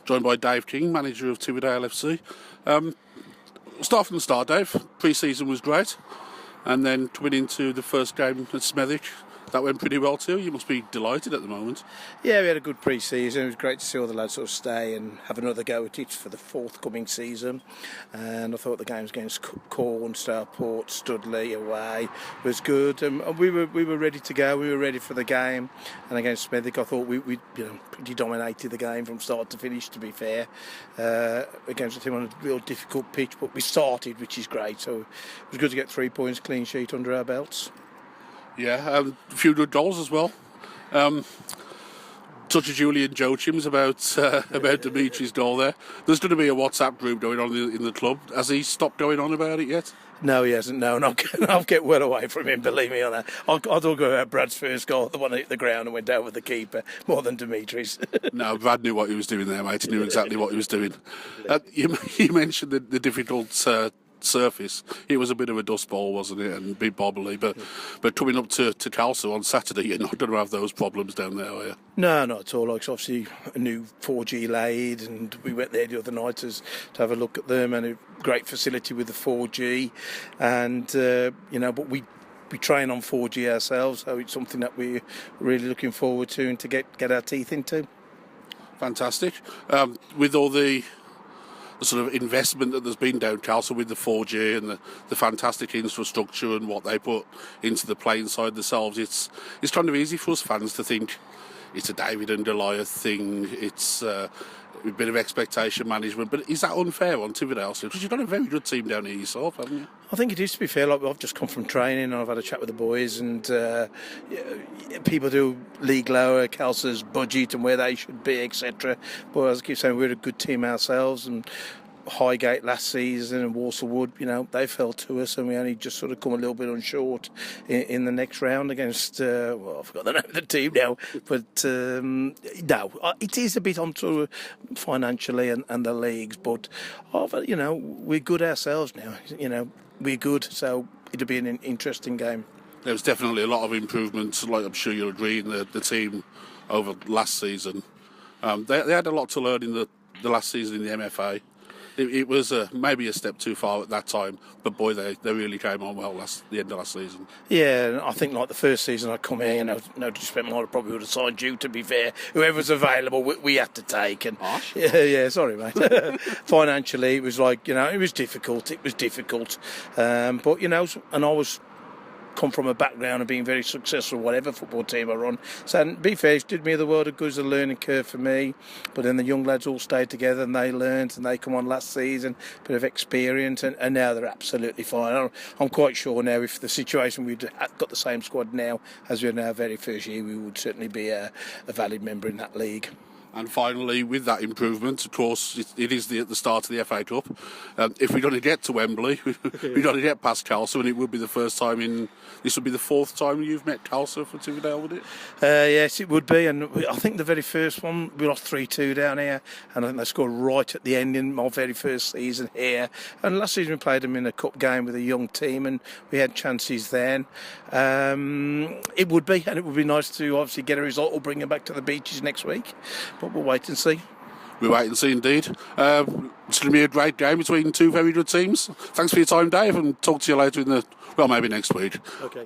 joined by Dave King, manager of Tividale FC. Start from the start, Dave. Pre-season was great, and then coming into the first game at Smethwick, that went pretty well too. You must be delighted at the moment. Yeah, we had a good pre-season. It was great to see all the lads sort of stay and have another go at it for the forthcoming season. And I thought the games against Corn, Stourport, Studley away was good. And we were ready to go. We were ready for the game. And against Smethwick, I thought we pretty dominated the game from start to finish. To be fair, against a team on a real difficult pitch, but we started, which is great. So it was good to get 3 points clean sheet under our belts. Yeah, a few good goals as well. Touch of Julian Joachim's about Dimitri's goal there. There's going to be a WhatsApp group going on in the club. Has he stopped going on about it yet? No, he hasn't. No, and I'll get well away from him, believe me on that. I'll talk about Brad's first goal, the one that hit the ground and went out with the keeper, more than Dimitri's. No, Brad knew what he was doing there, mate. He knew exactly what he was doing. You mentioned the difficult surface. It was a bit of a dust bowl, wasn't it, and a bit bobbly, but coming up to Khalsa on Saturday, you're not going to have those problems down there, are you? No, not at all. Like, it's obviously a new 4G laid, and we went there the other night to have a look at them, and a great facility with the 4G, and but we train on 4G ourselves, so it's something that we're really looking forward to and to get our teeth into. Fantastic. With all the sort of investment that there's been down Khalsa with the 4G and the fantastic infrastructure and what they put into the playing side themselves, it's kind of easy for us fans to think it's a David and Goliath thing. It's a bit of expectation management, but is that unfair on Tividale? Because you've got a very good team down here yourself, haven't you? I think it is, to be fair. Like, I've just come from training and I've had a chat with the boys, and people do league lower, Khalsa's budget and where they should be, etc. But as I keep saying, we're a good team ourselves, and Highgate last season and Walsall Wood, they fell to us, and we only just sort of come a little bit unshort in the next round against, I forgot the name of the team now, but no, it is a bit onto financially and the leagues, but we're good ourselves now, we're good, so it'll be an interesting game. There was definitely a lot of improvements, like I'm sure you'll agree, in the team over last season. They had a lot to learn in the last season in the MFA. It was maybe a step too far at that time, but boy, they really came on well the end of last season. Yeah, I think like the first season I come here, no disrespect, I probably would have signed you, to be fair. Whoever's available, we had to take. And yeah, sorry, mate. Financially, it was like, it was difficult. But and I was come from a background of being very successful, whatever football team I run. So, to be fair, it did me the world of good as a learning curve for me. But then the young lads all stayed together and they learned, and they come on last season, bit of experience, and now they're absolutely fine. I'm quite sure now, if the situation we'd got the same squad now as we had in our very first year, we would certainly be a valid member in that league. And finally, with that improvement, of course, it is the start of the FA Cup. If we're going to get to Wembley, we're going to get past Khalsa, and it would be the first time this would be the fourth time you've met Khalsa for Tividale, would it? Yes, it would be. And I think the very first one, we lost 3-2 down here, and I think they scored right at the end in my very first season here. And last season we played them in a cup game with a young team, and we had chances then. It would be, and it would be nice to obviously get a result or bring them back to the beaches next week. But we'll wait and see. We'll wait and see, indeed. It's going to be a great game between two very good teams. Thanks for your time, Dave, and talk to you later maybe next week. Okay.